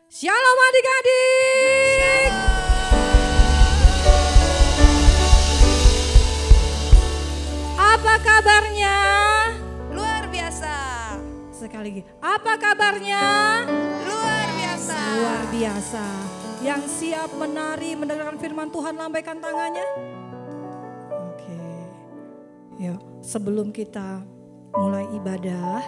Shalom adik-adik. Apa kabarnya? Luar biasa. Sekali lagi, apa kabarnya? Luar biasa. Luar biasa. Yang siap menari mendengarkan firman Tuhan, lambaikan tangannya. Oke. Yuk, sebelum kita mulai ibadah,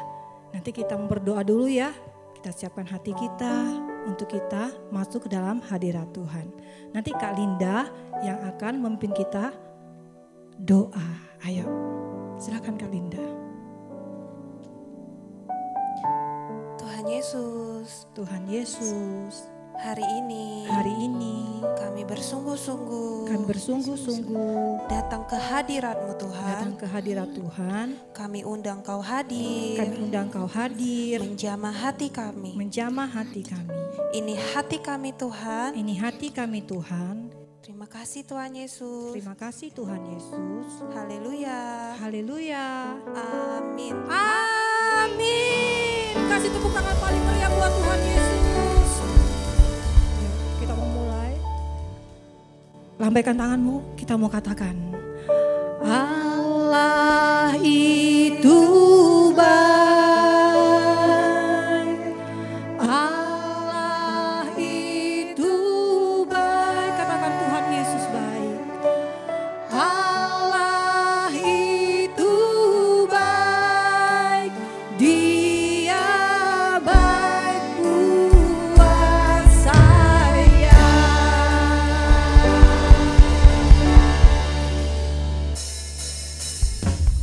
nanti kita berdoa dulu ya. Kita siapkan hati kita untuk kita masuk ke dalam hadirat Tuhan. Nanti Kak Linda yang akan memimpin kita doa. Ayo, silakan Kak Linda. Tuhan Yesus, Tuhan Yesus, hari ini kami bersungguh-sungguh datang ke hadirat-Mu Tuhan. ke hadirat Tuhan. Kami undang Kau hadir. Menjamah hati kami. Ini hati kami Tuhan. Terima kasih Tuhan Yesus. Haleluya. Amin. Amin. Kasih tepuk tangan paling meriah buat Tuhan Yesus. Yuk, kita mau mulai. Lambaikan tanganmu, kita mau katakan. Allah itu baik. Allah itu baik. Katakan Tuhan Yesus baik. Allah itu baik. Dia baik buat saya.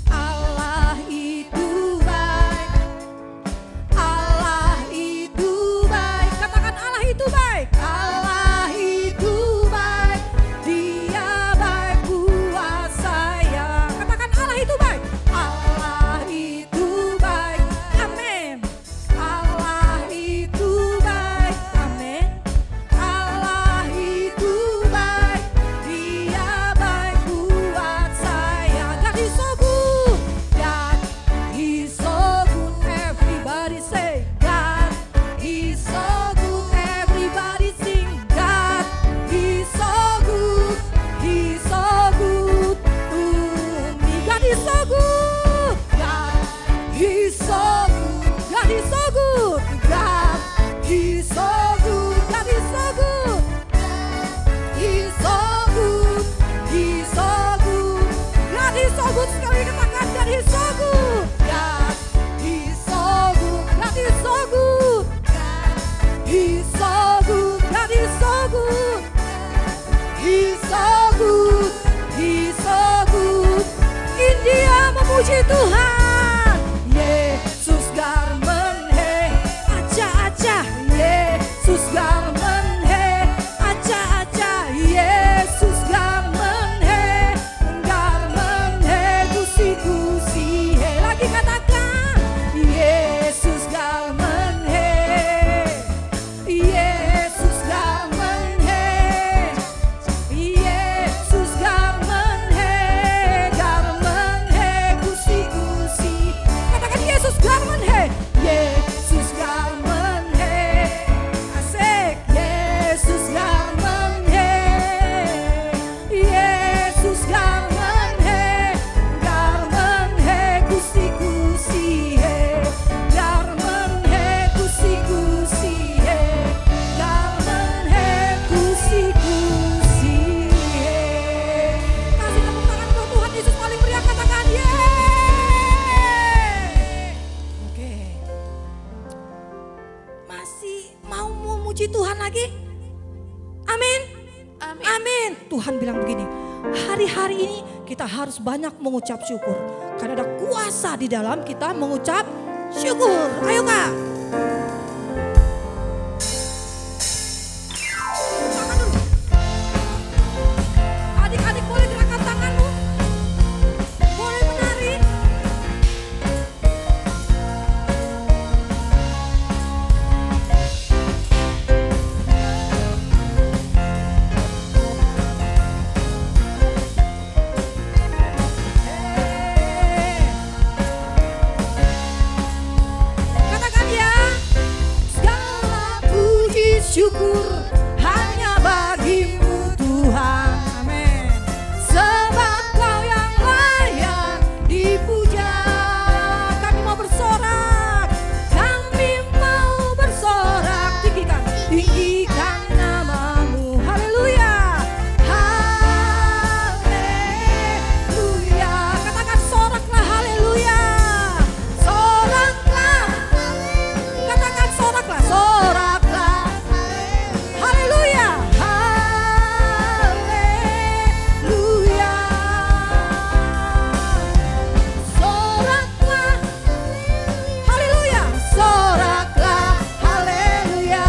Allah itu baik. Allah itu baik. Katakan Allah itu baik. Allah itu baik. Dia baik buat saya. Katakan Allah itu baik. Allah itu baik. Amin. Allah itu baik. Amin. Allah itu baik. Dia baik buat saya. God is so good. God is so good. Everybody say God is so good. Everybody sing God is so good. He's so good to me. God is so good. God is so good. God is so good. God is so good. God is so good. He's so good. He's so good. God is so good. Sekali katakan God is so good. God is so good. God is so good. He's so good. God is so good. He's so good. He's so good. India memuji Tuhan. Yesus garmen he. Aca-aca. Yesus garmen he. Aca-aca. Yesus garmen he. Garmen he. Kusi-kusi he. Lagi katakan. Yesus garmen he. Yesus garmen he. Yesus garmen he. Garmen he. Kusi-kusi. Katakan Yesus garmen he. Yesus garmen he. Asik. Yesus garmen he. Yesus garmen he. Garmen he. Kusi-kusi he. Garmen he. Kusi-kusi he. Garmen he. Kusi-kusi he. Kasih tepuk tangan buat Tuhan Yesus paling meriah, katakan yeay. Oke. Masih mau memuji Tuhan lagi? Amin. Amin. Tuhan bilang begini, hari-hari ini kita harus banyak mengucap syukur. Karena ada kuasa di dalam kita mengucap syukur. Ayo Kak. Tangan dulu. Adik-adik boleh gerakan tanganmu. Boleh menari. Katakan ya. syukur hanya bagimu Tuhan. Amin. Sebab Kau yang layak dipuja. Kami mau bersorak, kami mau bersorak. Tinggikan namamu. Haleluya. Haleluya. Katakan soraklah haleluya. Soraklah. Katakan soraklah. Soraklah. Haleluya. Haleluya. Soraklah. Haleluya. Soraklah. Haleluya.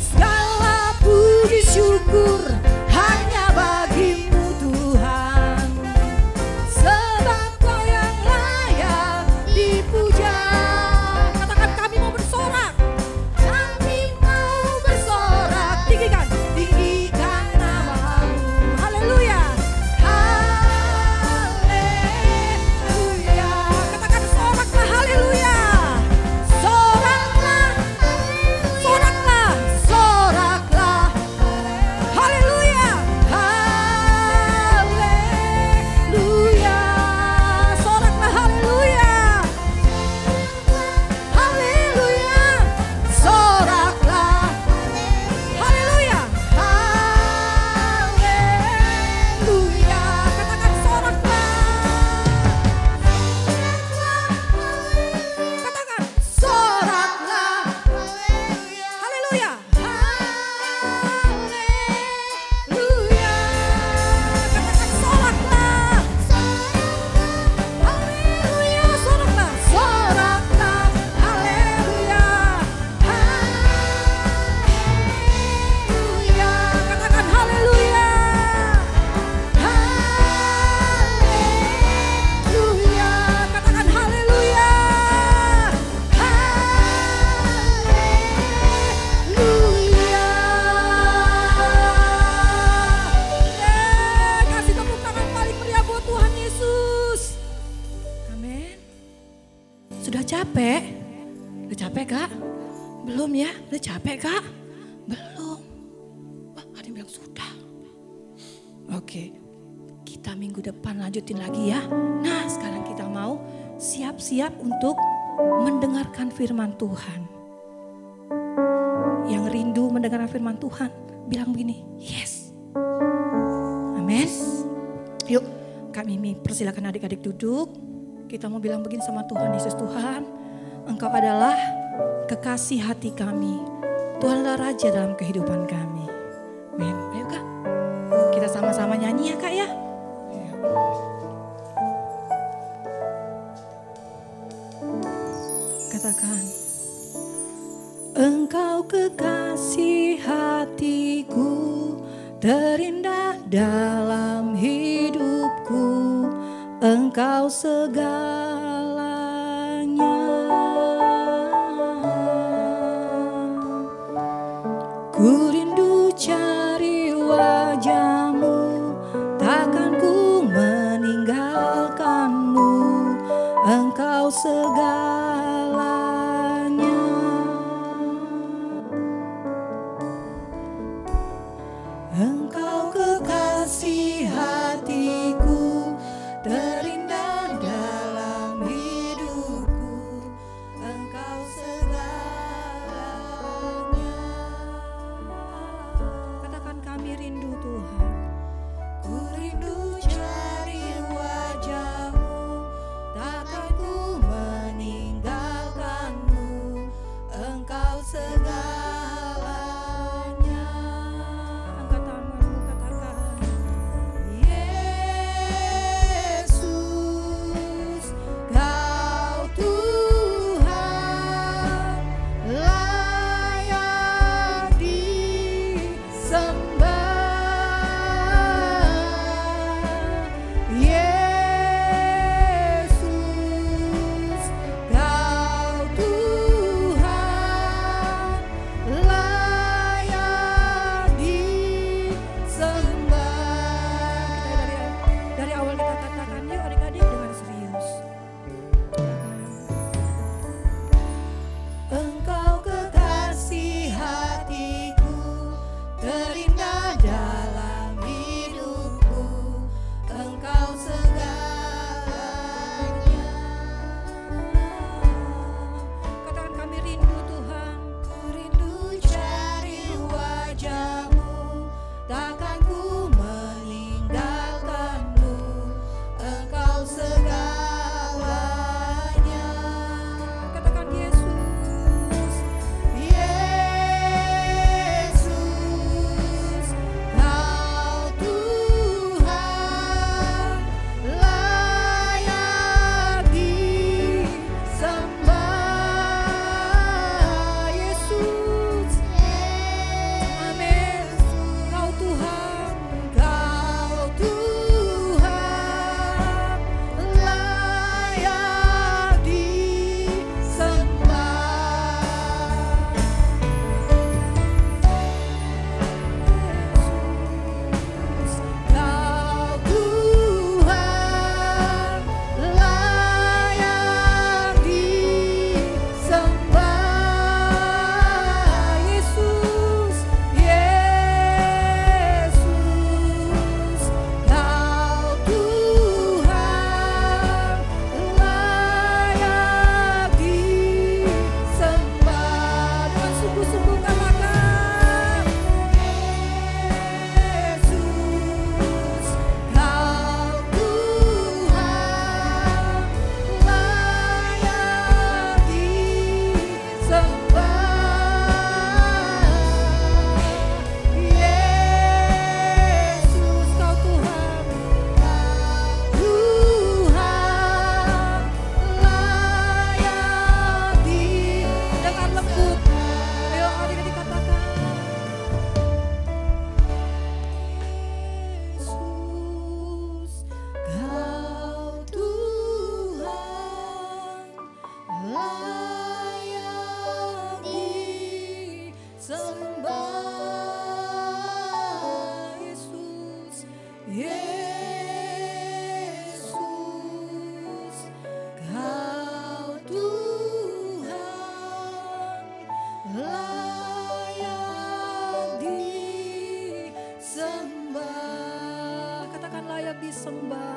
Segala puji syukur hanya bagimu Tuhan. Sebab Kau yang layak dipuja. Katakan kami mau bersorak. Kami mau bersorak. Tinggikan namamu. Haleluya. Haleluya. Katakan soraklah haleluya. Soraklah. Soraklah. Soraklah. Haleluya. Haleluya. Soraklah haleluya. Haleluya. Soraklah. Haleluya. Haleluya. Katakan soraklah. Katakan soraklah. Haleluya. Haleluya. Katakan soraklah. Haleluya. Soraklah. Soraklah. Haleluya. Haleluya. Katakan haleluya. Haleluya. Katakan haleluya. Haleluya. Kasih tepuk tangan paling meriah buat Tuhan Yesus. Amin. Sudah capek? Udah capek Kak? Belum ya? Udah capek Kak? Belum. Wah, ada yang bilang sudah. Oke, kita minggu depan lanjutin lagi ya. Nah, sekarang kita mau siap-siap untuk mendengarkan firman Tuhan. Yang rindu mendengarkan firman Tuhan, bilang begini, yes. Amin. Yuk, kami persilakan adik-adik duduk. Kita mau bilang begini sama Tuhan Yesus, Tuhan, Engkau adalah kekasih hati kami. Tuhan adalah Raja dalam kehidupan kami. Amin. Ayo Kak, kita sama-sama nyanyi ya Kak ya. Katakan, Engkau kekasih hatiku, terindah dalam hidupku, Engkau segalanya. Ku rindu cari wajah-Mu, takkan ku meninggalkan-Mu, Engkau segalanya. Engkau kekasih hatiku, terindah dalam hidupku, Engkau segalanya. Katakan kami rindu Tuhan. Ku rindu cari wajah-Mu, takkan ku meninggalkan-Mu, Engkau segalanya. Angkat tanganmu, katakan, Yesus, Kau Tuhan, layak disembah. Yesus, Kau Tuhan, disembah.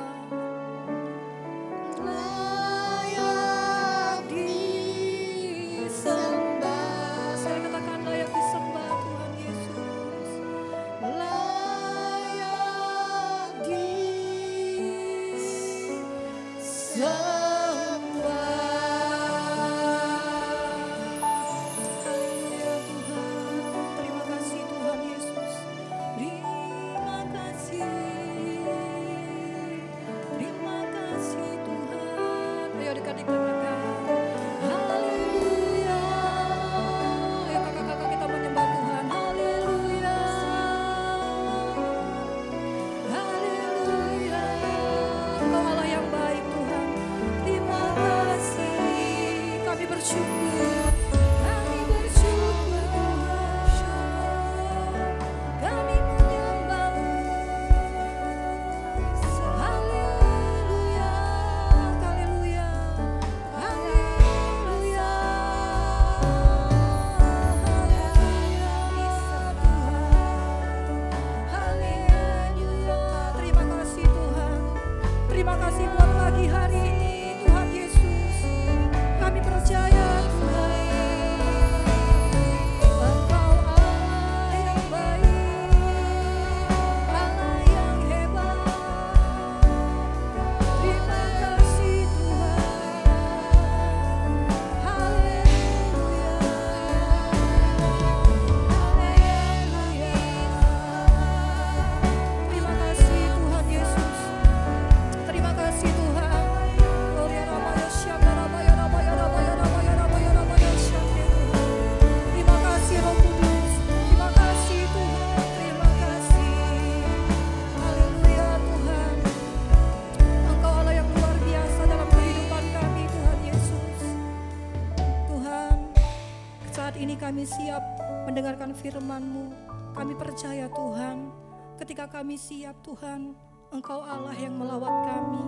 Kami siap mendengarkan firman-Mu. Kami percaya Tuhan, ketika kami siap Tuhan, Engkau Allah yang melawat kami.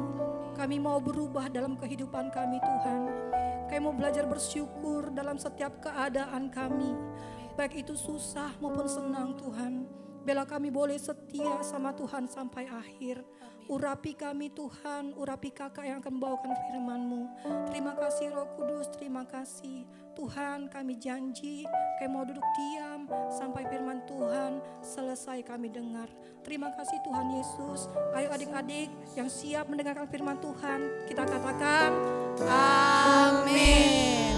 Kami mau berubah dalam kehidupan kami Tuhan. Kami mau belajar bersyukur dalam setiap keadaan kami. Baik itu susah maupun senang Tuhan. Bela kami boleh setia sama Tuhan sampai akhir. Urapi kami Tuhan, urapi kakak yang akan membawakan firman-Mu. Terima kasih Roh Kudus, terima kasih. Tuhan, kami janji kami mau duduk diam sampai firman Tuhan selesai kami dengar. Terima kasih Tuhan Yesus. Ayo adik-adik yang siap mendengarkan firman Tuhan, kita katakan amin.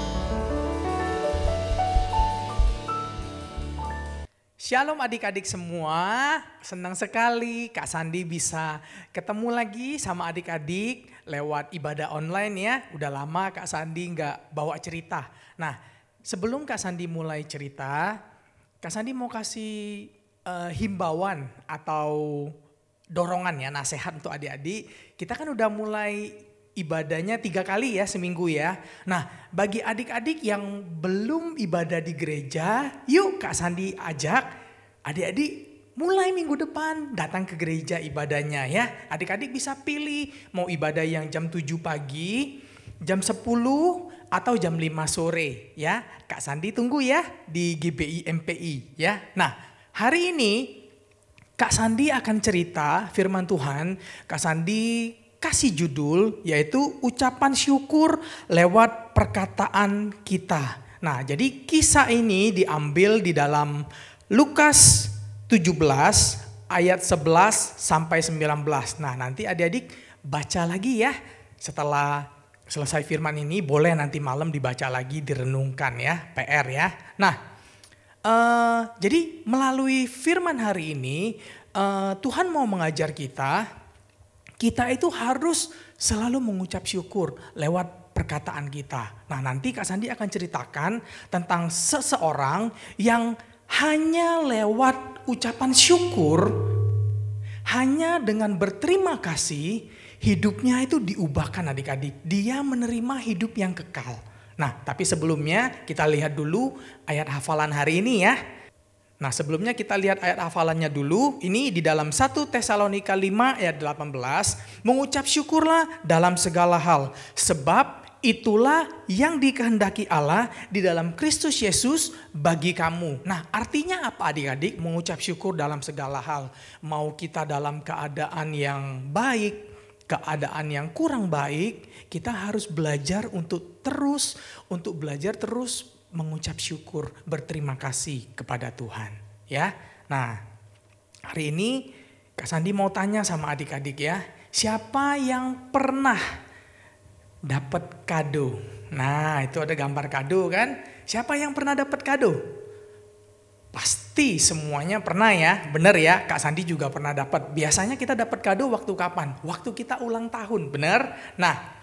Shalom adik-adik semua, senang sekali Kak Sandi bisa ketemu lagi sama adik-adik lewat ibadah online ya. Udah lama Kak Sandi nggak bawa cerita. Nah sebelum Kak Sandi mulai cerita, Kak Sandi mau kasih himbauan atau dorongan ya, nasihat untuk adik-adik. Kita kan udah mulai ibadahnya 3 kali ya seminggu ya. Nah bagi adik-adik yang belum ibadah di gereja, yuk Kak Sandi ajak adik-adik mulai minggu depan datang ke gereja ibadahnya ya. Adik-adik bisa pilih mau ibadah yang jam 7 pagi, jam 10 atau jam 5 sore ya. Kak Sandi tunggu ya di GBI MPI ya. Nah hari ini Kak Sandi akan cerita firman Tuhan. Kak Sandi kasih judul yaitu ucapan syukur lewat perkataan kita. Nah jadi kisah ini diambil di dalam Lukas 17 ayat 11 sampai 19. Nah nanti adik-adik baca lagi ya. Setelah selesai firman ini boleh nanti malam dibaca lagi, direnungkan ya, PR ya. Nah jadi melalui firman hari ini Tuhan mau mengajar kita itu harus selalu mengucap syukur lewat perkataan kita. Nah nanti Kak Sandi akan ceritakan tentang seseorang yang hanya lewat ucapan syukur, hanya dengan berterima kasih, hidupnya itu diubahkan adik-adik. Dia menerima hidup yang kekal. Nah tapi sebelumnya kita lihat dulu ayat hafalan hari ini ya. Nah sebelumnya kita lihat ayat hafalannya dulu. Ini di dalam 1 Tesalonika 5 ayat 18. Mengucap syukurlah dalam segala hal. Sebab itulah yang dikehendaki Allah di dalam Kristus Yesus bagi kamu. Nah, artinya apa adik-adik? Mengucap syukur dalam segala hal. Mau kita dalam keadaan yang baik, keadaan yang kurang baik, kita harus belajar untuk belajar terus mengucap syukur, berterima kasih kepada Tuhan. Ya, nah hari ini Kak Sandi mau tanya sama adik-adik ya, siapa yang pernah dapat kado? Nah, itu ada gambar kado kan? Siapa yang pernah dapat kado? Pasti semuanya pernah ya, bener ya. Kak Sandi juga pernah dapat. Biasanya kita dapat kado waktu kapan? Waktu kita ulang tahun, bener? Nah,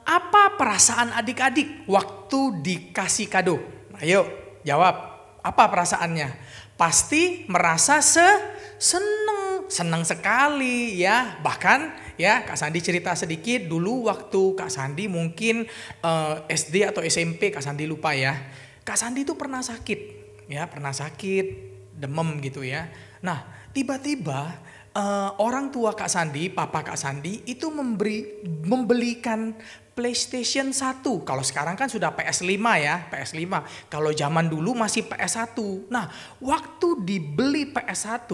apa perasaan adik-adik waktu dikasih kado? Ayo jawab, apa perasaannya? Pasti merasa seneng sekali ya. Bahkan ya, Kak Sandi cerita sedikit dulu waktu Kak Sandi mungkin SD atau SMP, Kak Sandi lupa ya. Kak Sandi itu pernah sakit, ya pernah sakit, demam gitu ya. Nah, tiba-tiba orang tua Kak Sandi, papa Kak Sandi itu membelikan PlayStation 1. Kalau sekarang kan sudah PS5 ya, PS5. Kalau zaman dulu masih PS1. Nah, waktu dibeli PS1,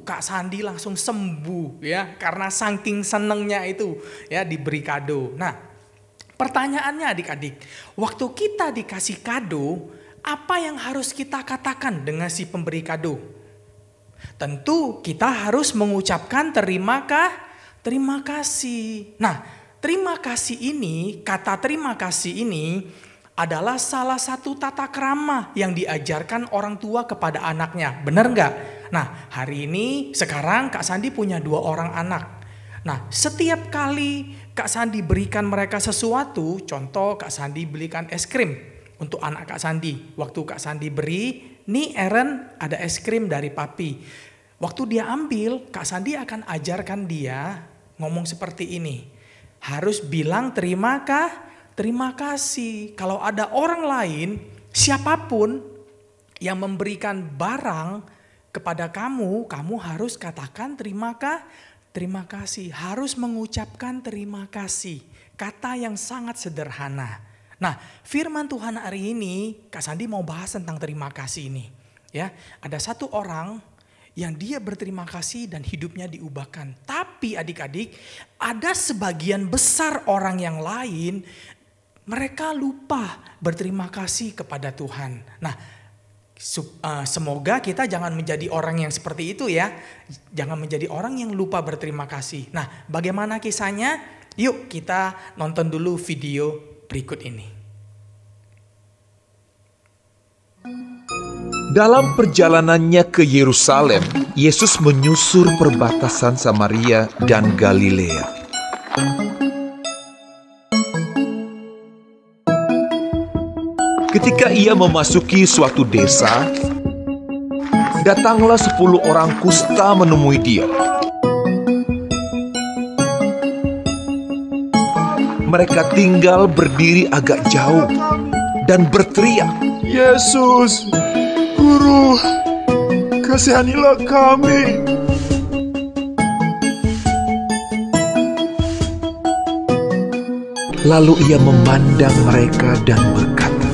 Kak Sandi langsung sembuh ya, karena saking senengnya itu ya diberi kado. Nah, pertanyaannya adik-adik, waktu kita dikasih kado, apa yang harus kita katakan dengan si pemberi kado? Tentu kita harus mengucapkan terima kasih. Nah, terima kasih ini, kata terima kasih ini adalah salah satu tata krama yang diajarkan orang tua kepada anaknya. Benar nggak? Nah, hari ini sekarang Kak Sandi punya 2 orang anak. Nah, setiap kali Kak Sandi berikan mereka sesuatu, contoh Kak Sandi belikan es krim untuk anak Kak Sandi. Waktu Kak Sandi beri, nih Eren ada es krim dari papi. Waktu dia ambil, Kak Sandi akan ajarkan dia ngomong seperti ini. Harus bilang terima kasih. Kalau ada orang lain, siapapun yang memberikan barang kepada kamu harus katakan terima kasih. Harus mengucapkan terima kasih. Kata yang sangat sederhana. Nah, firman Tuhan hari ini Kak Sandi mau bahas tentang terima kasih ini. Ya, ada satu orang yang dia berterima kasih dan hidupnya diubahkan. Tapi adik-adik, ada sebagian besar orang yang lain, mereka lupa berterima kasih kepada Tuhan. Nah, semoga kita jangan menjadi orang yang seperti itu ya. Jangan menjadi orang yang lupa berterima kasih. Nah, bagaimana kisahnya? Yuk kita nonton dulu video berikut ini. Dalam perjalanannya ke Yerusalem, Yesus menyusur perbatasan Samaria dan Galilea. Ketika ia memasuki suatu desa, datanglah 10 orang kusta menemui dia. Mereka tinggal berdiri agak jauh dan berteriak, "Yesus, Guru, kasihanilah kami." Lalu ia memandang mereka dan berkata,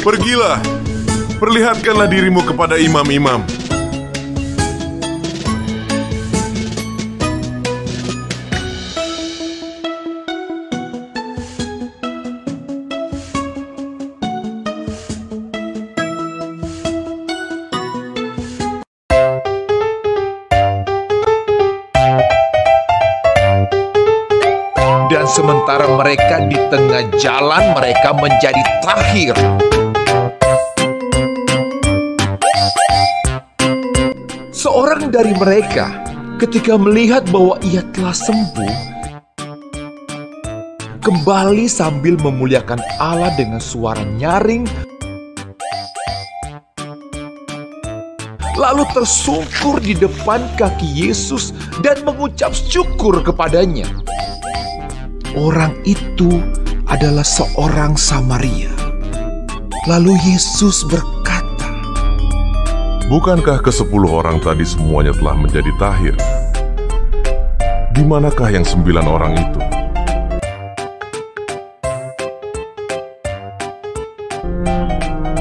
"Pergilah, perlihatkanlah dirimu kepada imam-imam." Dan sementara mereka di tengah jalan, mereka menjadi tahir. Seorang dari mereka, ketika melihat bahwa ia telah sembuh, kembali sambil memuliakan Allah dengan suara nyaring, lalu tersungkur di depan kaki Yesus dan mengucap syukur kepadanya. Orang itu adalah seorang Samaria. Lalu Yesus berkata, "Bukankah ke-10 orang tadi semuanya telah menjadi tahir? Di manakah yang 9 orang itu?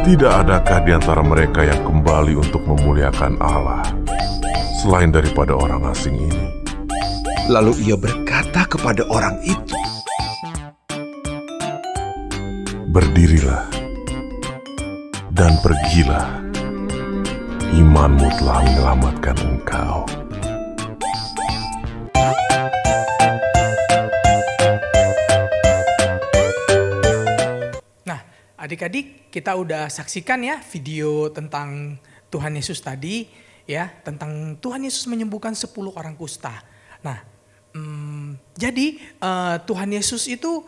Tidak adakah di antara mereka yang kembali untuk memuliakan Allah, selain daripada orang asing ini? Lalu ia berkata kepada orang itu, berdirilah dan pergilah. Imanmu telah menyelamatkan engkau. Nah, adik-adik, kita udah saksikan ya video tentang Tuhan Yesus tadi, ya, tentang Tuhan Yesus menyembuhkan 10 orang kusta. Nah, jadi Tuhan Yesus itu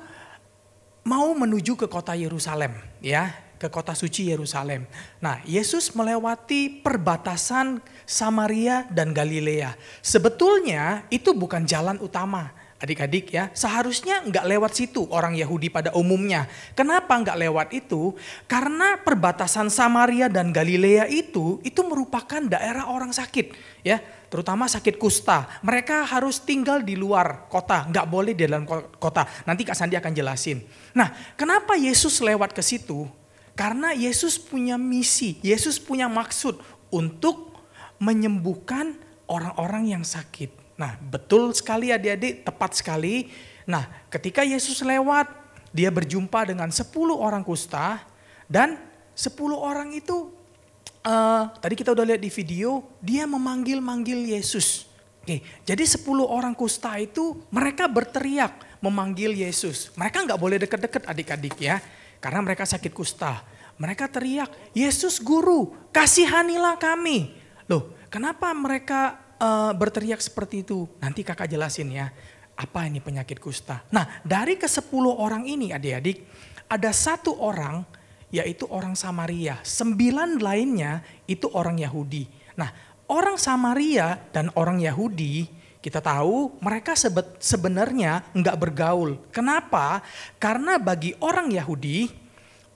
mau menuju ke kota Yerusalem, ya, ke kota suci Yerusalem. Nah, Yesus melewati perbatasan Samaria dan Galilea. Sebetulnya itu bukan jalan utama, adik-adik ya. Seharusnya nggak lewat situ orang Yahudi pada umumnya. Kenapa nggak lewat itu? Karena perbatasan Samaria dan Galilea itu merupakan daerah orang sakit, ya. Terutama sakit kusta. Mereka harus tinggal di luar kota, nggak boleh di dalam kota. Nanti Kak Sandi akan jelasin. Nah, kenapa Yesus lewat ke situ? Karena Yesus punya misi, Yesus punya maksud untuk menyembuhkan orang-orang yang sakit. Nah, betul sekali adik-adik, tepat sekali. Nah, ketika Yesus lewat, dia berjumpa dengan 10 orang kusta, dan 10 orang itu tadi kita udah lihat di video, dia memanggil-manggil Yesus. Oke, jadi 10 orang kusta itu mereka berteriak memanggil Yesus. Mereka nggak boleh deket-deket adik-adik ya, karena mereka sakit kusta. Mereka teriak, Yesus Guru, kasihanilah kami. Loh, kenapa mereka berteriak seperti itu? Nanti kakak jelasin ya, apa ini penyakit kusta. Nah, dari ke-10 orang ini adik-adik, ada 1 orang yaitu orang Samaria. 9 lainnya itu orang Yahudi. Nah, orang Samaria dan orang Yahudi, kita tahu mereka sebenarnya nggak bergaul. Kenapa? Karena bagi orang Yahudi,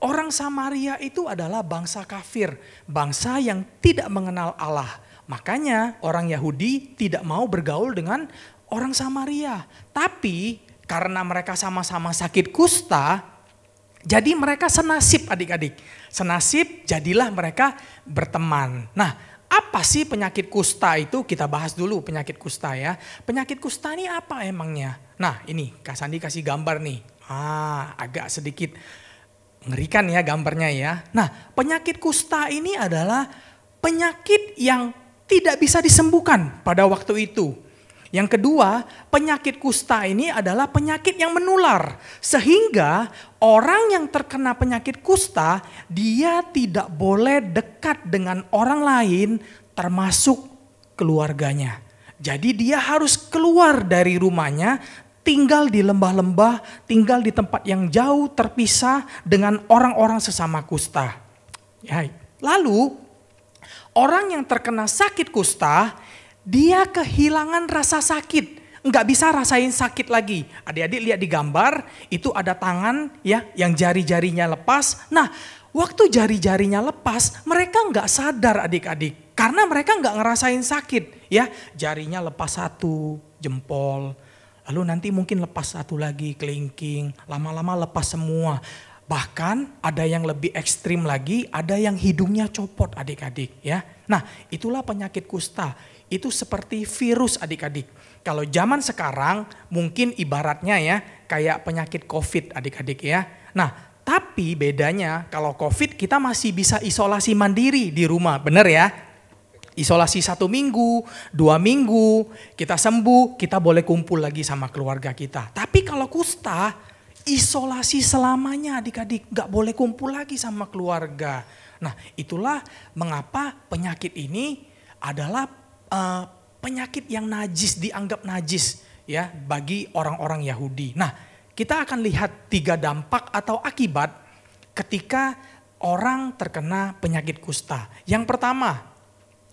orang Samaria itu adalah bangsa kafir. Bangsa yang tidak mengenal Allah. Makanya orang Yahudi tidak mau bergaul dengan orang Samaria. Tapi karena mereka sama-sama sakit kusta, jadi mereka senasib adik-adik. Senasib, jadilah mereka berteman. Nah, apa sih penyakit kusta itu? Kita bahas dulu penyakit kusta ya. Penyakit kusta ini apa emangnya? Nah, ini Kak Sandi kasih gambar nih. Agak sedikit ngerikan ya gambarnya ya. Nah, penyakit kusta ini adalah penyakit yang tidak bisa disembuhkan pada waktu itu. Yang kedua, penyakit kusta ini adalah penyakit yang menular. Sehingga orang yang terkena penyakit kusta, dia tidak boleh dekat dengan orang lain termasuk keluarganya. Jadi dia harus keluar dari rumahnya, tinggal di lembah-lembah, tinggal di tempat yang jauh terpisah dengan orang-orang sesama kusta. Ya. Lalu, orang yang terkena sakit kusta, dia kehilangan rasa sakit, nggak bisa rasain sakit lagi. Adik-adik lihat di gambar, itu ada tangan ya yang jari-jarinya lepas. Nah, waktu jari-jarinya lepas, mereka nggak sadar adik-adik, karena mereka nggak ngerasain sakit ya. Jarinya lepas 1 jempol, lalu nanti mungkin lepas 1 lagi kelingking, lama-lama lepas semua. Bahkan ada yang lebih ekstrim lagi, ada yang hidungnya copot adik-adik ya. Nah, itulah penyakit kusta. Itu seperti virus adik-adik. Kalau zaman sekarang mungkin ibaratnya ya kayak penyakit COVID adik-adik ya. Nah, tapi bedanya kalau COVID kita masih bisa isolasi mandiri di rumah, bener ya? Isolasi 1 minggu, 2 minggu, kita sembuh, kita boleh kumpul lagi sama keluarga kita. Tapi kalau kusta, isolasi selamanya adik-adik, gak boleh kumpul lagi sama keluarga. Nah, itulah mengapa penyakit ini adalah penyakit yang najis, dianggap najis ya bagi orang-orang Yahudi. Nah, kita akan lihat 3 dampak atau akibat ketika orang terkena penyakit kusta. Yang pertama,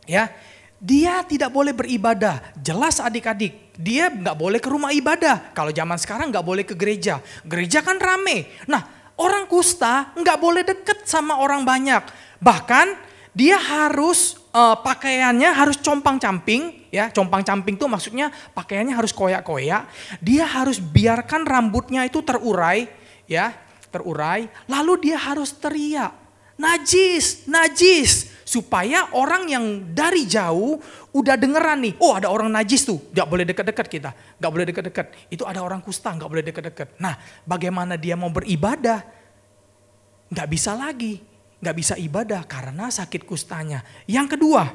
ya, dia tidak boleh beribadah. Jelas adik-adik, dia nggak boleh ke rumah ibadah. Kalau zaman sekarang nggak boleh ke gereja. Gereja kan rame. Nah, orang kusta nggak boleh deket sama orang banyak. Bahkan dia harus pakaiannya harus compang-camping ya. Compang-camping tuh maksudnya pakaiannya harus koyak-koyak. Dia harus biarkan rambutnya itu terurai, ya, terurai. Lalu dia harus teriak, najis, najis. Supaya orang yang dari jauh udah dengeran nih, oh ada orang najis tuh, gak boleh deket-deket kita. Gak boleh deket-deket, itu ada orang kusta, gak boleh deket-deket. Nah, bagaimana dia mau beribadah? Gak bisa lagi, gak bisa ibadah karena sakit kustanya. Yang kedua,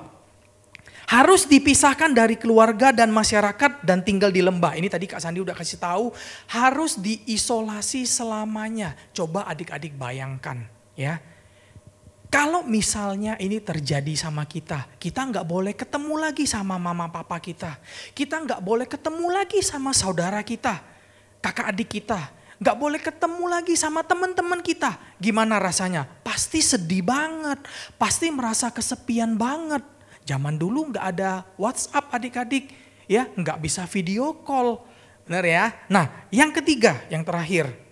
harus dipisahkan dari keluarga dan masyarakat dan tinggal di lembah. Ini tadi Kak Sandi udah kasih tahu, harus diisolasi selamanya. Coba adik-adik bayangkan ya. Kalau misalnya ini terjadi sama kita nggak boleh ketemu lagi sama mama papa kita nggak boleh ketemu lagi sama saudara kita, kakak adik kita, nggak boleh ketemu lagi sama teman-teman kita. Gimana rasanya? Pasti sedih banget, pasti merasa kesepian banget. Zaman dulu nggak ada WhatsApp adik-adik, ya nggak bisa video call, benar ya. Nah, yang ketiga, yang terakhir.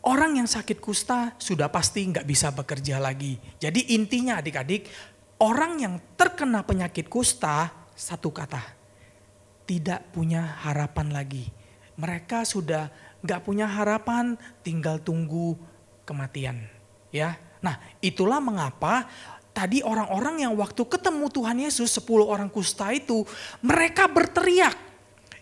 Orang yang sakit kusta sudah pasti nggak bisa bekerja lagi. Jadi intinya adik-adik, orang yang terkena penyakit kusta, satu kata, tidak punya harapan lagi. Mereka sudah nggak punya harapan, tinggal tunggu kematian. Ya, nah itulah mengapa tadi orang-orang yang waktu ketemu Tuhan Yesus, 10 orang kusta itu, mereka berteriak,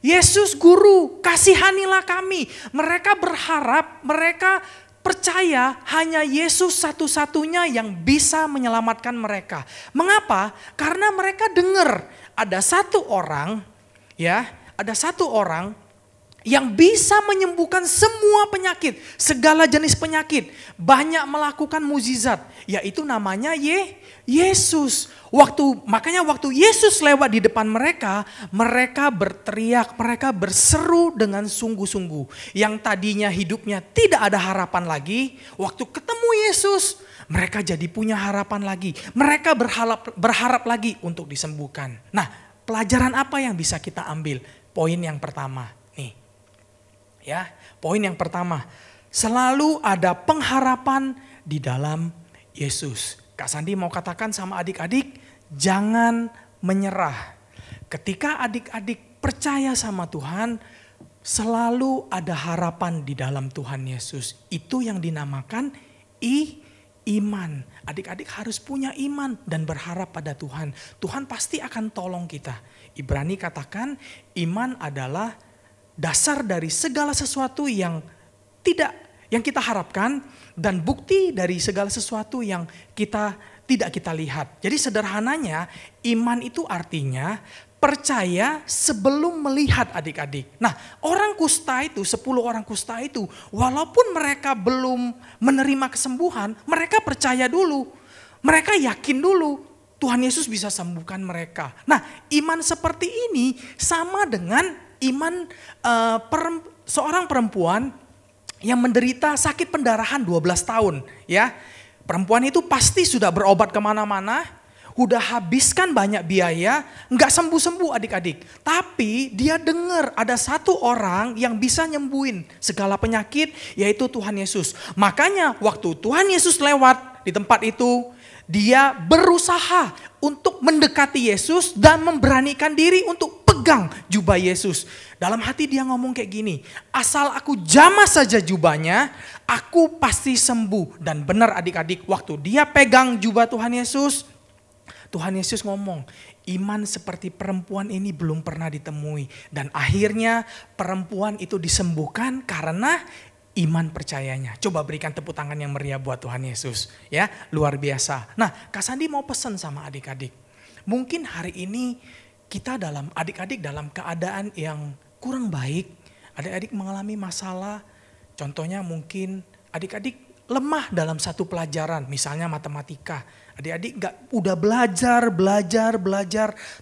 Yesus Guru, kasihanilah kami. Mereka berharap, mereka percaya hanya Yesus satu-satunya yang bisa menyelamatkan mereka. Mengapa? Karena mereka dengar ada satu orang, ya, ada satu orang yang bisa menyembuhkan semua penyakit, segala jenis penyakit, banyak melakukan mukjizat, yaitu namanya Yesus. Makanya waktu Yesus lewat di depan mereka, mereka berteriak, mereka berseru dengan sungguh-sungguh. Yang tadinya hidupnya tidak ada harapan lagi, waktu ketemu Yesus, mereka jadi punya harapan lagi. Mereka berharap lagi untuk disembuhkan. Nah, pelajaran apa yang bisa kita ambil? Poin yang pertama. Ya, poin yang pertama, selalu ada pengharapan di dalam Yesus. Kak Sandi mau katakan sama adik-adik, jangan menyerah. Ketika adik-adik percaya sama Tuhan, selalu ada harapan di dalam Tuhan Yesus. Itu yang dinamakan iman. Adik-adik harus punya iman dan berharap pada Tuhan. Tuhan pasti akan tolong kita. Ibrani katakan, iman adalah dasar dari segala sesuatu yang kita harapkan dan bukti dari segala sesuatu yang tidak kita lihat. Jadi sederhananya iman itu artinya percaya sebelum melihat adik-adik. Nah, orang kusta itu, 10 orang kusta itu, walaupun mereka belum menerima kesembuhan, mereka percaya dulu. Mereka yakin dulu Tuhan Yesus bisa sembuhkan mereka. Nah, iman seperti ini sama dengan iman seorang perempuan yang menderita sakit pendarahan 12 tahun. Ya, perempuan itu pasti sudah berobat kemana-mana, udah habiskan banyak biaya, nggak sembuh-sembuh adik-adik. Tapi dia dengar ada satu orang yang bisa nyembuhin segala penyakit, yaitu Tuhan Yesus. Makanya waktu Tuhan Yesus lewat di tempat itu, dia berusaha untuk mendekati Yesus dan memberanikan diri untuk pegang jubah Yesus. Dalam hati dia ngomong kayak gini, asal aku jamah saja jubahnya, aku pasti sembuh. Dan benar adik-adik, waktu dia pegang jubah Tuhan Yesus ngomong, iman seperti perempuan ini belum pernah ditemui. Dan akhirnya perempuan itu disembuhkan karena iman percayanya. Coba berikan tepuk tangan yang meriah buat Tuhan Yesus. Ya, luar biasa. Nah, Kak Sandi mau pesan sama adik-adik. Mungkin hari ini kita adik-adik dalam keadaan yang kurang baik. Adik-adik mengalami masalah. Contohnya mungkin adik-adik lemah dalam satu pelajaran. Misalnya matematika. Adik-adik udah belajar.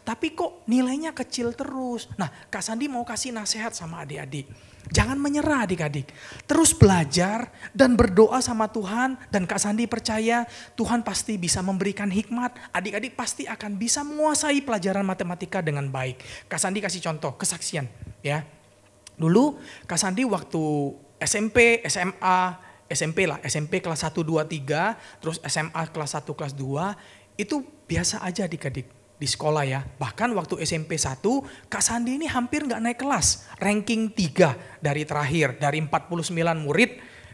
Tapi kok nilainya kecil terus. Nah, Kak Sandi mau kasih nasihat sama adik-adik. Jangan menyerah adik-adik. Terus belajar dan berdoa sama Tuhan. Dan Kak Sandi percaya Tuhan pasti bisa memberikan hikmat. Adik-adik pasti akan bisa menguasai pelajaran matematika dengan baik. Kak Sandi kasih contoh, kesaksian. Ya, dulu Kak Sandi waktu SMP, SMA, SMP kelas 1, 2, 3. Terus SMA kelas 1, kelas 2. Itu biasa aja adik-adik. di sekolah ya. Bahkan waktu SMP 1, Kak Sandi ini hampir nggak naik kelas. Ranking 3 dari terakhir, dari 49 murid,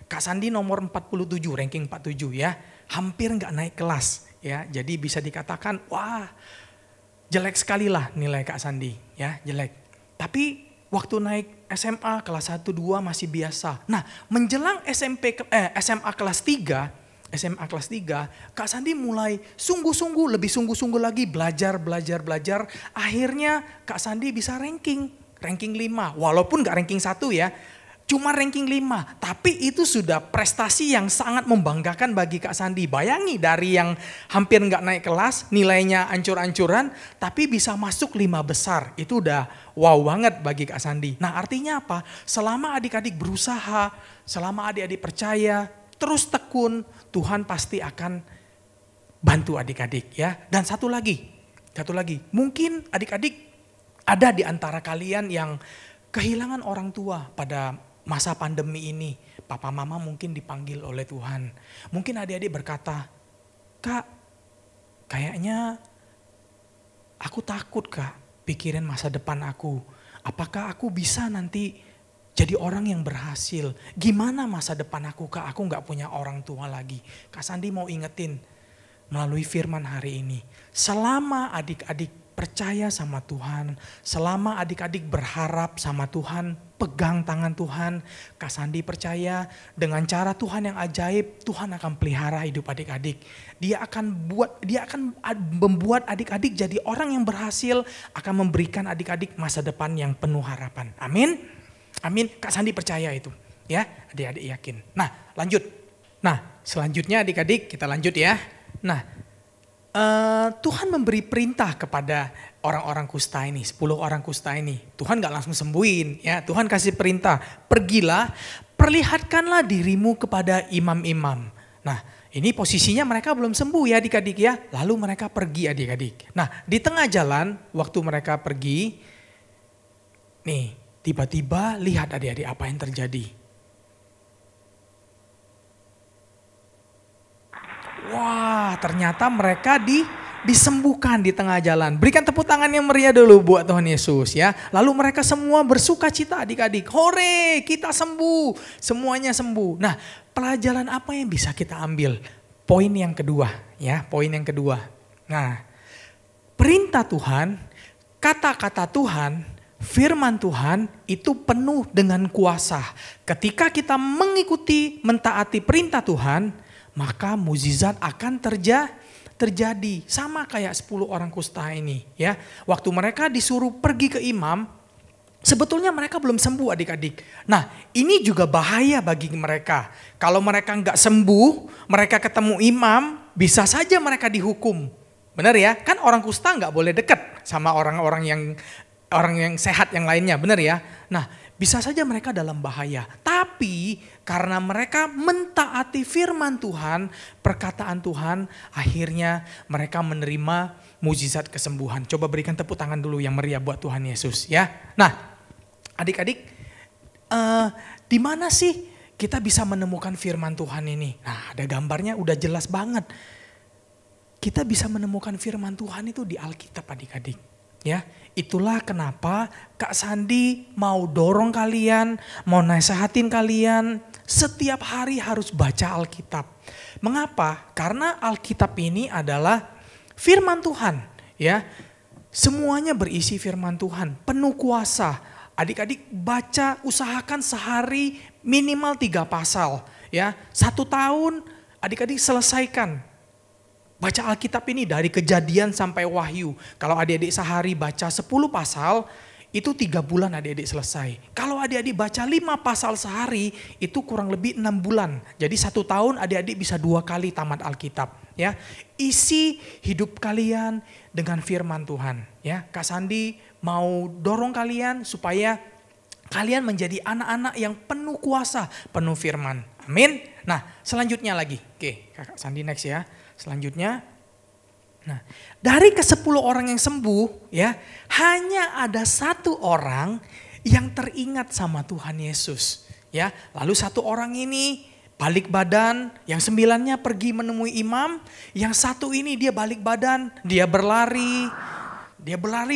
Kak Sandi nomor 47, ranking 47 ya. Hampir nggak naik kelas ya. Jadi bisa dikatakan, wah jelek sekali lah nilai Kak Sandi ya, jelek. Tapi waktu naik SMA kelas 1, 2 masih biasa. Nah menjelang SMA kelas 3, Kak Sandi mulai lebih sungguh-sungguh lagi belajar. Akhirnya Kak Sandi bisa ranking 5. Walaupun gak ranking 1 ya, cuma ranking 5. Tapi itu sudah prestasi yang sangat membanggakan bagi Kak Sandi. Bayangi dari yang hampir gak naik kelas, nilainya ancur-ancuran, tapi bisa masuk 5 besar. Itu udah wow banget bagi Kak Sandi. Nah artinya apa? Selama adik-adik berusaha, selama adik-adik percaya, terus tekun, Tuhan pasti akan bantu adik-adik ya. Dan satu lagi, mungkin adik-adik ada di antara kalian yang kehilangan orang tua pada masa pandemi ini. Papa mama mungkin dipanggil oleh Tuhan. Mungkin adik-adik berkata, Kak, kayaknya aku takut Kak, pikirin masa depan aku. Apakah aku bisa nanti jadi orang yang berhasil? Gimana masa depan aku Kak? Aku gak punya orang tua lagi. Kak Sandi mau ingetin melalui firman hari ini. Selama adik-adik percaya sama Tuhan, selama adik-adik berharap sama Tuhan, pegang tangan Tuhan, Kak Sandi percaya dengan cara Tuhan yang ajaib, Tuhan akan pelihara hidup adik-adik. Dia akan membuat adik-adik jadi orang yang berhasil, akan memberikan adik-adik masa depan yang penuh harapan. Amin. Amin, Kak Sandi percaya itu ya, adik-adik yakin. Nah lanjut, selanjutnya adik-adik kita lanjut ya. Nah Tuhan memberi perintah kepada orang-orang kusta ini, 10 orang kusta ini. Tuhan gak langsung sembuhin ya, Tuhan kasih perintah, pergilah, perlihatkanlah dirimu kepada imam-imam. Nah ini posisinya mereka belum sembuh ya adik-adik ya, lalu mereka pergi adik-adik. Nah di tengah jalan waktu mereka pergi, nih tiba-tiba lihat adik-adik apa yang terjadi. Wah ternyata mereka disembuhkan di tengah jalan. Berikan tepuk tangan yang meriah dulu buat Tuhan Yesus ya. Lalu mereka semua bersuka cita adik-adik. Hore kita sembuh, semuanya sembuh. Nah pelajaran apa yang bisa kita ambil? Poin yang kedua ya, poin yang kedua. Nah perintah Tuhan, kata-kata Tuhan, firman Tuhan itu penuh dengan kuasa. Ketika kita mengikuti, mentaati perintah Tuhan, maka mukjizat akan terjadi. Sama kayak 10 orang kusta ini ya. Waktu mereka disuruh pergi ke imam, sebetulnya mereka belum sembuh adik-adik. Nah ini juga bahaya bagi mereka. Kalau mereka nggak sembuh, mereka ketemu imam, bisa saja mereka dihukum. Benar ya? Kan orang kusta nggak boleh dekat sama orang yang sehat yang lainnya, benar ya? Nah, bisa saja mereka dalam bahaya. Tapi karena mereka mentaati firman Tuhan, perkataan Tuhan, akhirnya mereka menerima mukjizat kesembuhan. Coba berikan tepuk tangan dulu yang meriah buat Tuhan Yesus ya. Nah, adik-adik, di mana sih kita bisa menemukan firman Tuhan ini? Nah, ada gambarnya udah jelas banget. Kita bisa menemukan firman Tuhan itu di Alkitab adik-adik. Ya, itulah kenapa Kak Sandi mau dorong kalian, mau nasehatin kalian setiap hari harus baca Alkitab. Mengapa? Karena Alkitab ini adalah firman Tuhan, ya. Semuanya berisi firman Tuhan, penuh kuasa. Adik-adik baca, usahakan sehari minimal 3 pasal, ya. 1 tahun adik-adik selesaikan. Baca Alkitab ini dari Kejadian sampai Wahyu. Kalau adik-adik sehari baca 10 pasal, itu 3 bulan adik-adik selesai. Kalau adik-adik baca 5 pasal sehari, itu kurang lebih 6 bulan. Jadi 1 tahun adik-adik bisa 2 kali tamat Alkitab. Ya, isi hidup kalian dengan firman Tuhan. Ya, Kak Sandi mau dorong kalian supaya kalian menjadi anak-anak yang penuh kuasa, penuh firman. Amin. Nah, selanjutnya lagi. Oke, Kak Sandi next ya. Selanjutnya, nah dari ke-10 orang yang sembuh ya, hanya ada 1 orang yang teringat sama Tuhan Yesus ya. Lalu 1 orang ini balik badan, yang 9-nya pergi menemui imam, yang 1 ini dia balik badan, dia berlari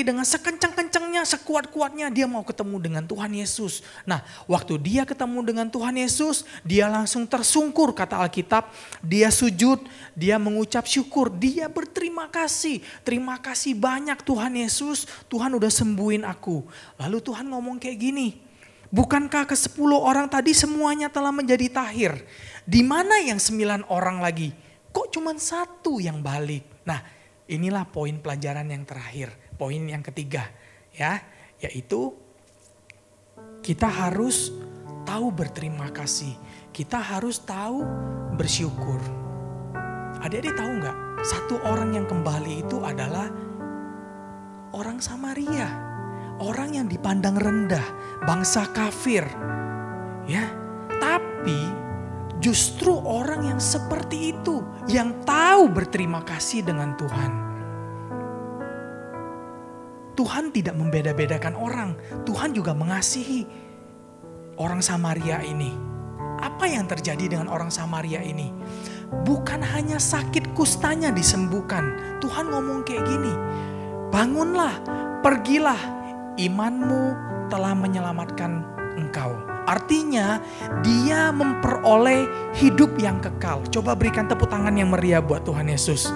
dengan sekencang-kencangnya, sekuat-kuatnya dia mau ketemu dengan Tuhan Yesus. Nah, waktu dia ketemu dengan Tuhan Yesus, dia langsung tersungkur kata Alkitab, dia sujud, dia mengucap syukur, dia berterima kasih. Terima kasih banyak Tuhan Yesus, Tuhan udah sembuhin aku. Lalu Tuhan ngomong kayak gini, bukankah ke-10 orang tadi semuanya telah menjadi tahir? Di mana yang 9 orang lagi? Kok cuma 1 yang balik? Nah, inilah poin pelajaran yang terakhir, poin yang ketiga ya, yaitu kita harus tahu berterima kasih. Kita harus tahu bersyukur. Adik-adik tahu nggak? 1 orang yang kembali itu adalah orang Samaria. Orang yang dipandang rendah, bangsa kafir. Ya, tapi justru orang yang seperti itu yang tahu berterima kasih dengan Tuhan. Tuhan tidak membeda-bedakan orang. Tuhan juga mengasihi orang Samaria ini. Apa yang terjadi dengan orang Samaria ini? Bukan hanya sakit kustanya disembuhkan. Tuhan ngomong kayak gini, bangunlah, pergilah. Imanmu telah menyelamatkan engkau. Artinya dia memperoleh hidup yang kekal. Coba berikan tepuk tangan yang meriah buat Tuhan Yesus.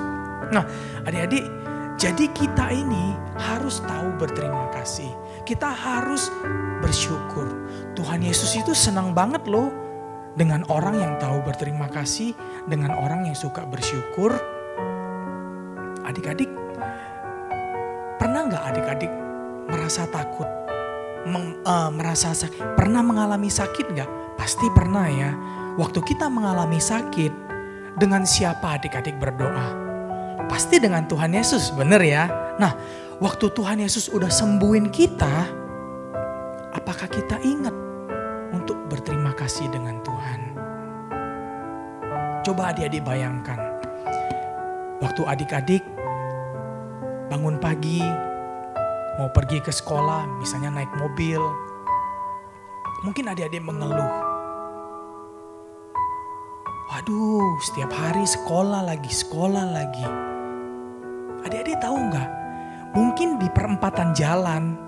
Nah, adik-adik, jadi kita ini harus tahu berterima kasih. Kita harus bersyukur. Tuhan Yesus itu senang banget loh dengan orang yang tahu berterima kasih, dengan orang yang suka bersyukur. Adik-adik, pernah nggak adik-adik merasa takut, pernah mengalami sakit nggak? Pasti pernah ya. Waktu kita mengalami sakit, dengan siapa adik-adik berdoa? Pasti dengan Tuhan Yesus, bener ya? Nah, waktu Tuhan Yesus udah sembuhin kita, apakah kita ingat untuk berterima kasih dengan Tuhan? Coba adik-adik bayangkan, waktu adik-adik bangun pagi, mau pergi ke sekolah, misalnya naik mobil. Mungkin adik-adik mengeluh. Waduh, setiap hari sekolah lagi. Adik-adik tahu nggak? Mungkin di perempatan jalan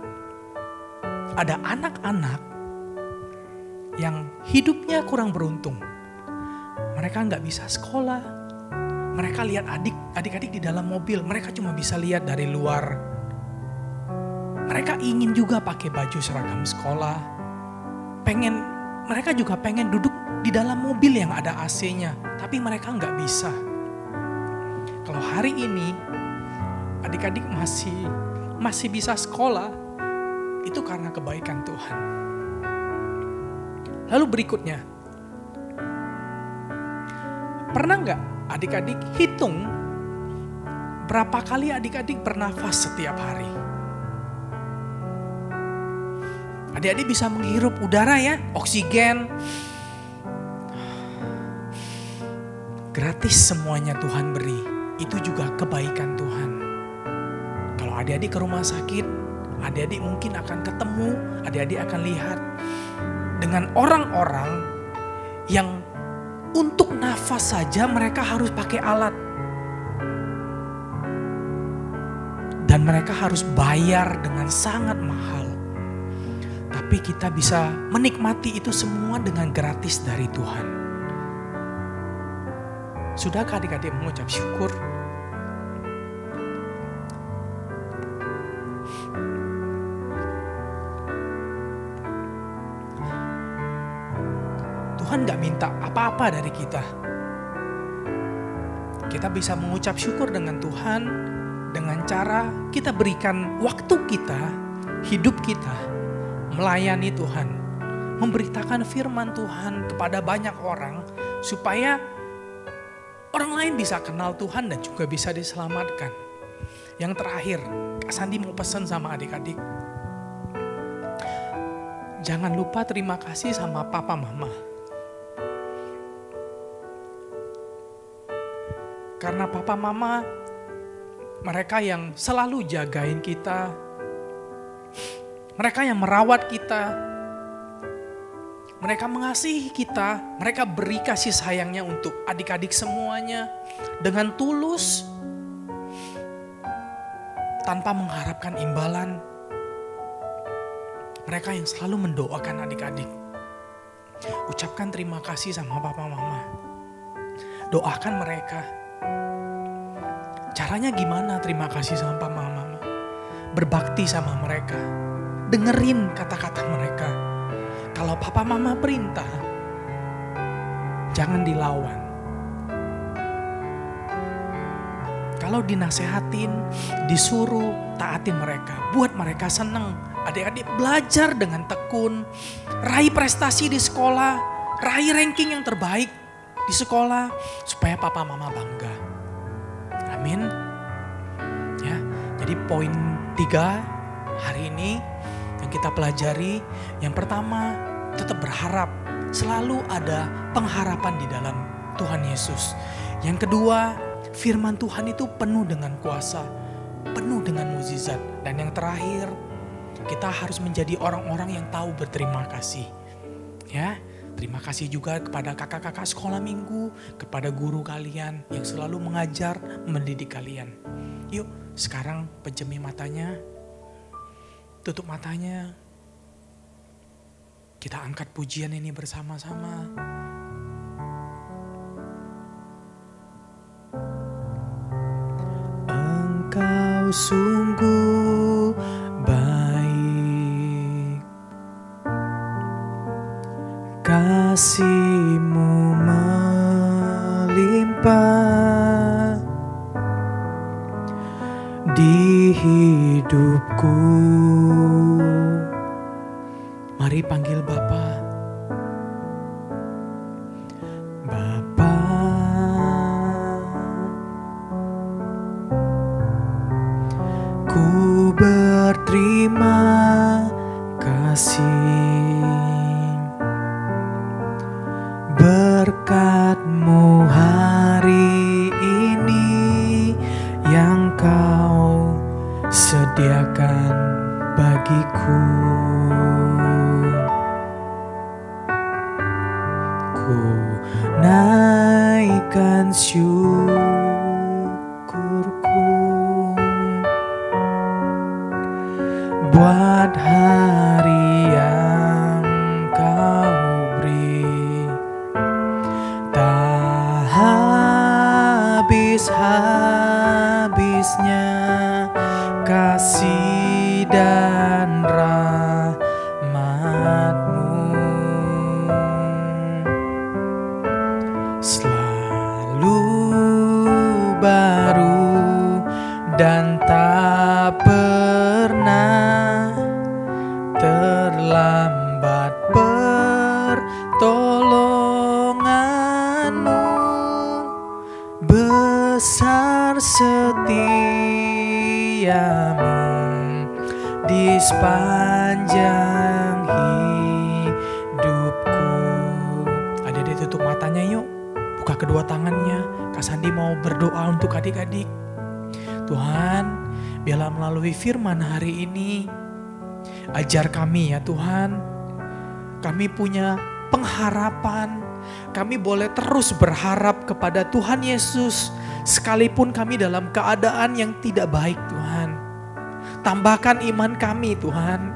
ada anak-anak yang hidupnya kurang beruntung. Mereka nggak bisa sekolah. Mereka lihat adik-adik di dalam mobil, mereka cuma bisa lihat dari luar. Mereka ingin juga pakai baju seragam sekolah. Mereka juga pengen duduk di dalam mobil yang ada AC-nya. Tapi mereka nggak bisa. Kalau hari ini adik-adik masih bisa sekolah, itu karena kebaikan Tuhan. Lalu berikutnya, pernah nggak adik-adik hitung berapa kali adik-adik bernafas setiap hari? Adik-adik bisa menghirup udara ya, oksigen. Gratis semuanya Tuhan beri. Itu juga kebaikan Tuhan. Kalau adik-adik ke rumah sakit, adik-adik mungkin akan ketemu, adik-adik akan lihat dengan orang-orang yang untuk nafas saja mereka harus pakai alat. Dan mereka harus bayar dengan sangat mahal. Tapi kita bisa menikmati itu semua dengan gratis dari Tuhan. Sudahkah adik-adik mengucap syukur? Tuhan gak minta apa-apa dari kita. Kita bisa mengucap syukur dengan Tuhan dengan cara kita berikan waktu kita, hidup kita, melayani Tuhan, memberitakan firman Tuhan kepada banyak orang supaya orang lain bisa kenal Tuhan dan juga bisa diselamatkan. Yang terakhir, Kak Sandi mau pesan sama adik-adik. Jangan lupa terima kasih sama papa mama. Karena papa mama, mereka yang selalu jagain kita, mereka yang merawat kita, Mereka mengasihi kita, mereka beri kasih sayangnya untuk adik-adik semuanya dengan tulus, tanpa mengharapkan imbalan. Mereka yang selalu mendoakan adik-adik. Ucapkan terima kasih sama papa mama. Doakan mereka. Caranya gimana terima kasih sama papa mama? Berbakti sama mereka. Dengerin kata-kata mereka. Kalau papa mama perintah, jangan dilawan. Kalau dinasehatin, disuruh, taatin mereka. Buat mereka seneng. Adik-adik belajar dengan tekun. Raih prestasi di sekolah. Raih ranking yang terbaik di sekolah. Supaya papa mama bangga. Amin. Ya, jadi poin 3 hari ini yang kita pelajari. Yang pertama, tetap berharap. Selalu ada pengharapan di dalam Tuhan Yesus. Yang kedua, firman Tuhan itu penuh dengan kuasa, penuh dengan mukjizat. Dan yang terakhir, kita harus menjadi orang-orang yang tahu berterima kasih. Ya, terima kasih juga kepada kakak-kakak sekolah minggu, kepada guru kalian yang selalu mengajar, mendidik kalian. Yuk, sekarang pejami matanya, tutup matanya. Kita angkat pujian ini bersama-sama. Engkau sungguh baik, kasih-Mu melimpah di hidupku. Mari panggil Bapa. Bapa, ku berterima kasih berkat-Mu hari ini yang Kau sediakan bagiku. Ku naikkan syukurku buat hari yang Kau beri. Tak habis-habisnya kasih dan rahmat-Mu. Selalu baru dan tak pernah terlambat pertolongan-Mu. Besar setia-Mu di sepanjang hidupku. Adik-adik tutup matanya yuk. Buka kedua tangannya. Kak Sandi mau berdoa untuk adik-adik. Tuhan, biarlah melalui firman hari ini, ajar kami ya Tuhan. Kami punya pengharapan. Kami boleh terus berharap kepada Tuhan Yesus. Sekalipun kami dalam keadaan yang tidak baik Tuhan. Tambahkan iman kami Tuhan.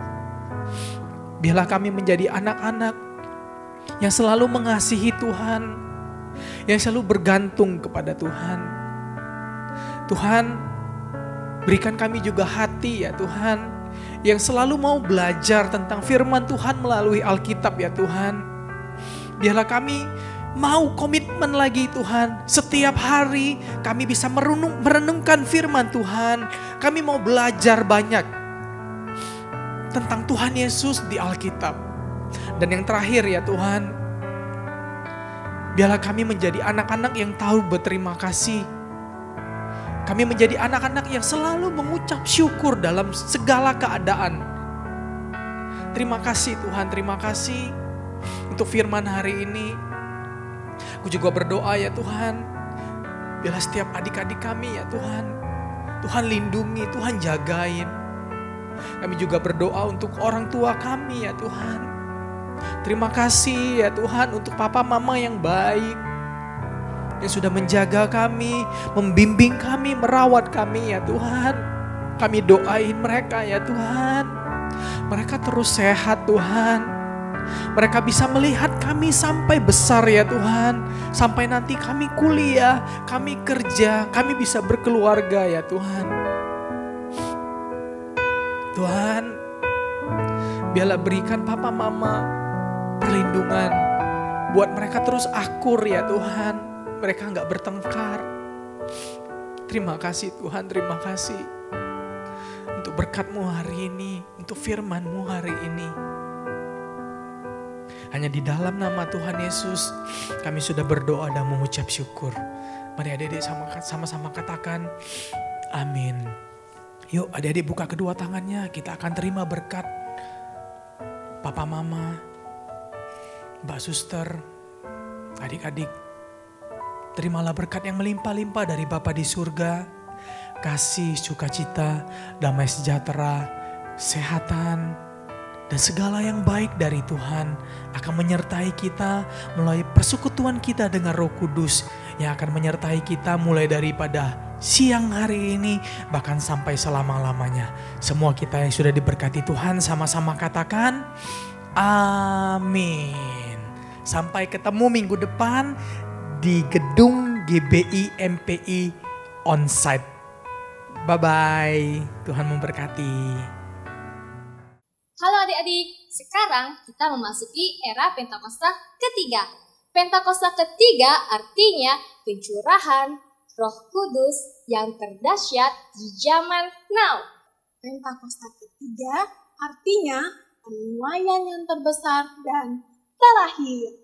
Biarlah kami menjadi anak-anak yang selalu mengasihi Tuhan. Yang selalu bergantung kepada Tuhan. Tuhan, berikan kami juga hati ya Tuhan. Yang selalu mau belajar tentang firman Tuhan melalui Alkitab ya Tuhan. Biarlah kami mau komitmen lagi Tuhan. Setiap hari kami bisa merenungkan firman Tuhan. Kami mau belajar banyak tentang Tuhan Yesus di Alkitab. Dan yang terakhir ya Tuhan, biarlah kami menjadi anak-anak yang tahu berterima kasih. Kami menjadi anak-anak yang selalu mengucap syukur dalam segala keadaan. Terima kasih Tuhan, terima kasih untuk firman hari ini. Aku juga berdoa ya Tuhan, biarlah setiap adik-adik kami ya Tuhan, Tuhan lindungi, Tuhan jagain. Kami juga berdoa untuk orang tua kami ya Tuhan. Terima kasih ya Tuhan untuk papa mama yang baik, yang sudah menjaga kami, membimbing kami, merawat kami ya Tuhan. Kami doain mereka ya Tuhan. Mereka terus sehat Tuhan. Mereka bisa melihat kami sampai besar ya Tuhan. Sampai nanti kami kuliah, kami kerja, kami bisa berkeluarga ya Tuhan. Tuhan, biarlah berikan papa mama perlindungan. Buat mereka terus akur ya Tuhan. Mereka gak bertengkar. Terima kasih Tuhan, terima kasih. Untuk berkat-Mu hari ini, untuk firman-Mu hari ini. Hanya di dalam nama Tuhan Yesus kami sudah berdoa dan mengucap syukur. Mari adik-adik sama-sama katakan amin. Yuk adik-adik buka kedua tangannya, kita akan terima berkat. Papa mama, mbak suster, adik-adik, terimalah berkat yang melimpah-limpah dari Bapa di surga. Kasih, sukacita, damai sejahtera, kesehatan, dan segala yang baik dari Tuhan akan menyertai kita melalui persekutuan kita dengan Roh Kudus yang akan menyertai kita mulai daripada siang hari ini bahkan sampai selama-lamanya. Semua kita yang sudah diberkati Tuhan sama-sama katakan amin. Sampai ketemu minggu depan di gedung GBI MPI Onsite. Bye-bye. Tuhan memberkati. Halo adik-adik, sekarang kita memasuki era Pentakosta ketiga. Pentakosta ketiga artinya pencurahan Roh Kudus yang terdahsyat di zaman now. Pentakosta ketiga artinya penuaian yang terbesar dan terakhir.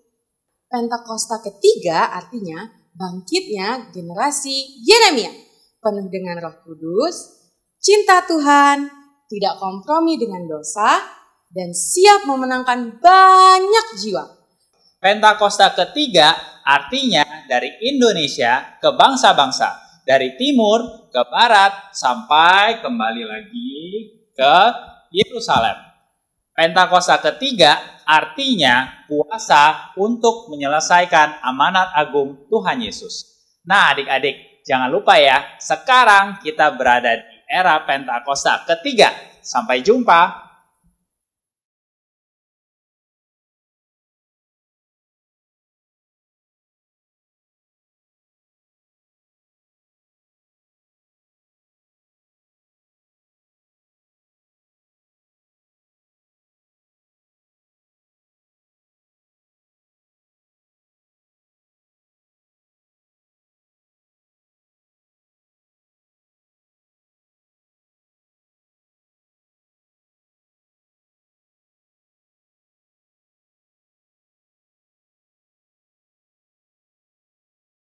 Pentakosta ketiga artinya bangkitnya generasi Yeremia, penuh dengan Roh Kudus, cinta Tuhan, tidak kompromi dengan dosa, dan siap memenangkan banyak jiwa. Pentakosta ketiga artinya dari Indonesia ke bangsa-bangsa, dari timur ke barat sampai kembali lagi ke Yerusalem. Pentakosta ketiga artinya kuasa untuk menyelesaikan amanat agung Tuhan Yesus. Nah adik-adik, jangan lupa ya, sekarang kita berada di era Pentakosta ketiga. Sampai jumpa.